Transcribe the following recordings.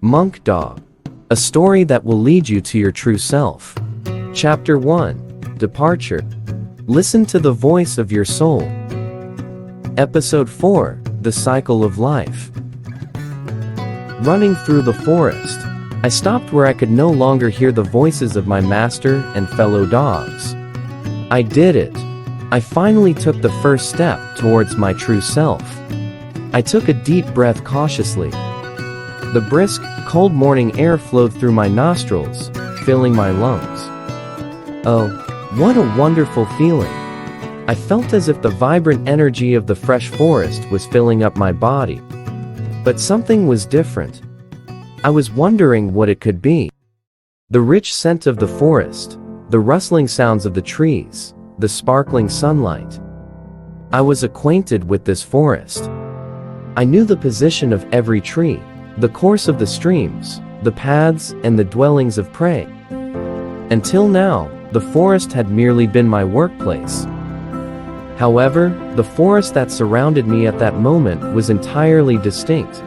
Monk Dog. A story that will lead you to your true self. Chapter 1. Departure. Listen to the voice of your soul. Episode 4. The Cycle of Life. Running through the forest, I stopped where I could no longer hear the voices of my master and fellow dogs. I did it. I finally took the first step towards my true self. I took a deep breath cautiously. The brisk, cold morning air flowed through my nostrils, filling my lungs. Oh, what a wonderful feeling! I felt as if the vibrant energy of the fresh forest was filling up my body. But something was different. I was wondering what it could be. The rich scent of the forest, the rustling sounds of the trees, the sparkling sunlight. I was acquainted with this forest. I knew the position of every tree, the course of the streams, the paths and the dwellings of prey. Until now, the forest had merely been my workplace. However, the forest that surrounded me at that moment was entirely distinct.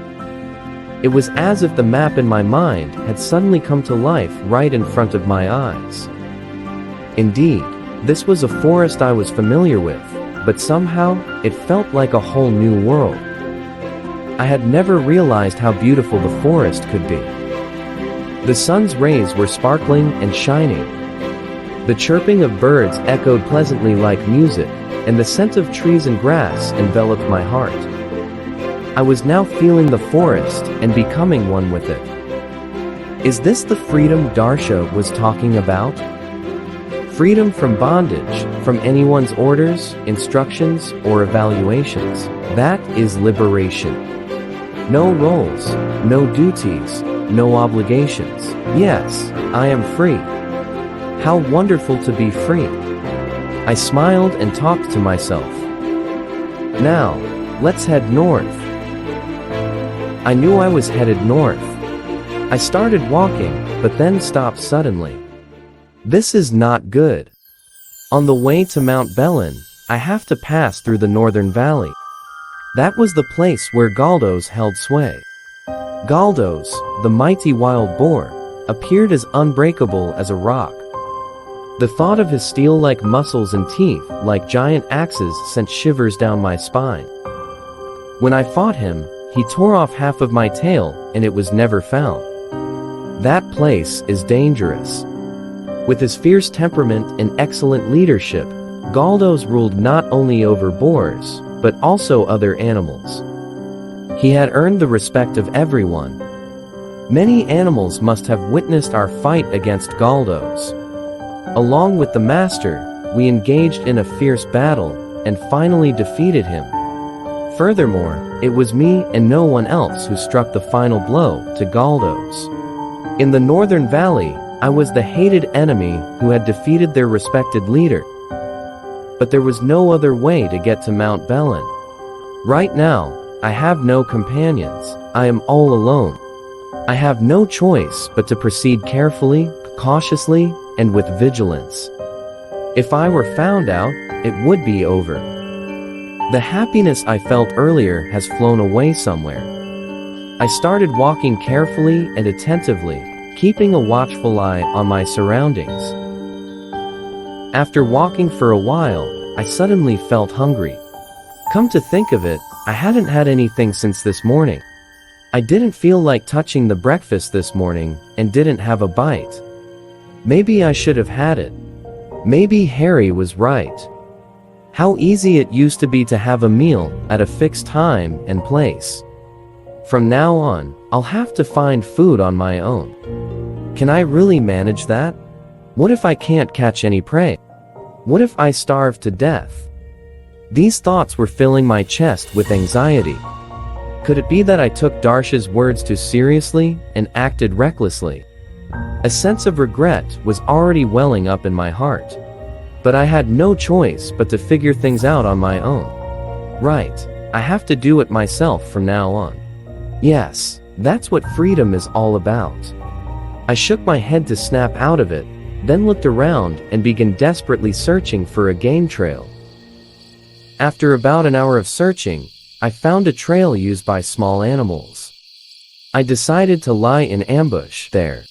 It was as if the map in my mind had suddenly come to life right in front of my eyes. Indeed, this was a forest I was familiar with, but somehow, it felt like a whole new world. I had never realized how beautiful the forest could be. The sun's rays were sparkling and shining. The chirping of birds echoed pleasantly like music, and the scent of trees and grass enveloped my heart. I was now feeling the forest and becoming one with it. Is this the freedom Darsha was talking about? Freedom from bondage, from anyone's orders, instructions, or evaluations. That is liberation. No roles, no duties, no obligations. Yes, I am free. How wonderful to be free. I smiled and talked to myself. Now, let's head north. I knew I was headed north. I started walking, but then stopped suddenly. This is not good. On the way to Mount Belen, I have to pass through the northern valley. That was the place where Galdos held sway. Galdos, the mighty wild boar, appeared as unbreakable as a rock. The thought of his steel-like muscles and teeth, like giant axes, sent shivers down my spine. When I fought him, he tore off half of my tail, and it was never found. That place is dangerous. With his fierce temperament and excellent leadership, Galdos ruled not only over boars, but also other animals. He had earned the respect of everyone. Many animals must have witnessed our fight against Galdos. Along with the master, we engaged in a fierce battle, and finally defeated him. Furthermore, it was me and no one else who struck the final blow to Galdos. In the northern valley, I was the hated enemy who had defeated their respected leader. But there was no other way to get to Mount Belen. Right now, I have no companions. I am all alone. I have no choice but to proceed carefully, cautiously, and with vigilance. If I were found out, it would be over. The happiness I felt earlier has flown away somewhere. I started walking carefully and attentively, keeping a watchful eye on my surroundings. After walking for a while, I suddenly felt hungry. Come to think of it, I hadn't had anything since this morning. I didn't feel like touching the breakfast this morning, and didn't have a bite. Maybe I should have had it. Maybe Harry was right. How easy it used to be to have a meal at a fixed time and place. From now on, I'll have to find food on my own. Can I really manage that? What if I can't catch any prey? What if I starve to death? These thoughts were filling my chest with anxiety. Could it be that I took Darsha's words too seriously and acted recklessly? A sense of regret was already welling up in my heart. But I had no choice but to figure things out on my own. Right, I have to do it myself from now on. Yes, that's what freedom is all about. I shook my head to snap out of it, then looked around and began desperately searching for a game trail. After about an hour of searching, I found a trail used by small animals. I decided to lie in ambush there.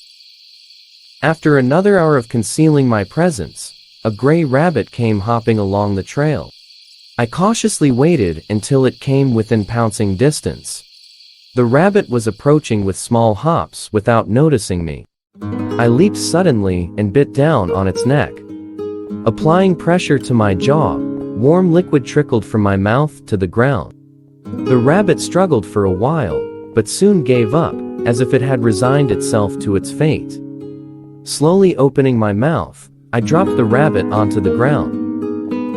After another hour of concealing my presence, a gray rabbit came hopping along the trail. I cautiously waited until it came within pouncing distance. The rabbit was approaching with small hops without noticing me. I leaped suddenly and bit down on its neck. Applying pressure to my jaw, warm liquid trickled from my mouth to the ground. The rabbit struggled for a while, but soon gave up, as if it had resigned itself to its fate. Slowly opening my mouth, I dropped the rabbit onto the ground.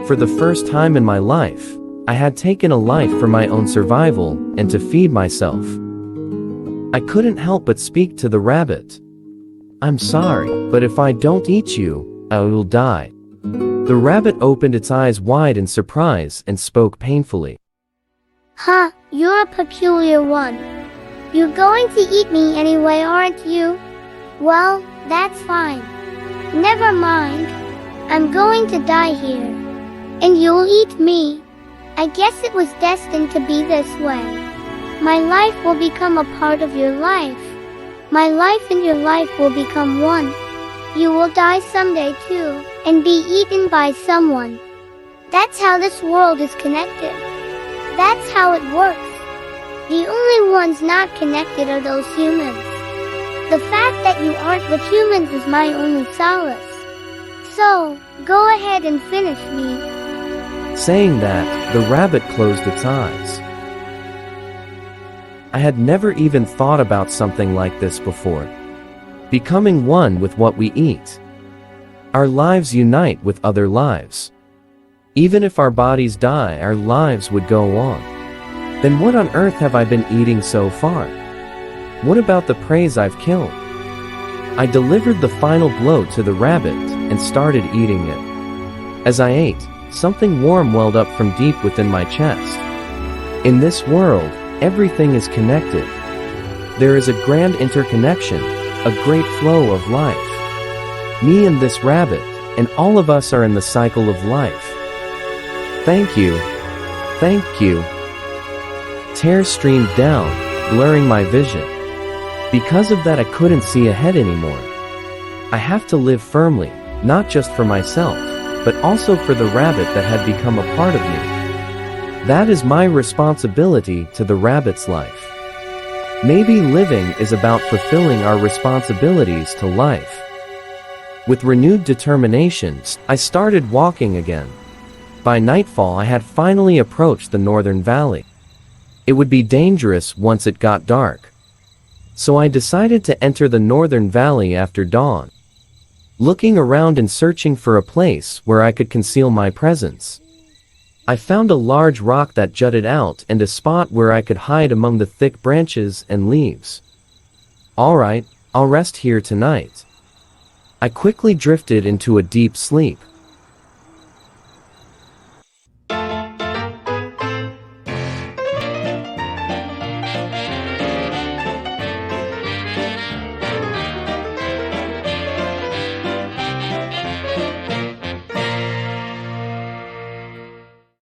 For the first time in my life, I had taken a life for my own survival and to feed myself. I couldn't help but speak to the rabbit. "I'm sorry, but if I don't eat you, I will die." The rabbit opened its eyes wide in surprise and spoke painfully. Huh, you're a peculiar one. You're going to eat me anyway, aren't you? Well, that's fine. Never mind. I'm going to die here. And you'll eat me. I guess it was destined to be this way. My life will become a part of your life. My life and your life will become one. You will die someday too, and be eaten by someone. That's how this world is connected. That's how it works. The only ones not connected are those humans. The fact that you aren't with humans is my only solace. So, go ahead and finish me. Saying that, the rabbit closed its eyes. I had never even thought about something like this before. Becoming one with what we eat. Our lives unite with other lives. Even if our bodies die, our lives would go on. Then what on earth have I been eating so far? What about the prey I've killed? I delivered the final blow to the rabbit and started eating it. As I ate, something warm welled up from deep within my chest. In this world, everything is connected. There is a grand interconnection, a great flow of life. Me and this rabbit, and all of us are in the cycle of life. Thank you. Thank you. Tears streamed down, blurring my vision. Because of that, I couldn't see ahead anymore. I have to live firmly, not just for myself, but also for the rabbit that had become a part of me. That is my responsibility to the rabbit's life. Maybe living is about fulfilling our responsibilities to life. With renewed determination, I started walking again. By nightfall, I had finally approached the northern valley. It would be dangerous once it got dark. So I decided to enter the northern valley after dawn. Looking around and searching for a place where I could conceal my presence. I found a large rock that jutted out and a spot where I could hide among the thick branches and leaves. Alright, I'll rest here tonight. I quickly drifted into a deep sleep.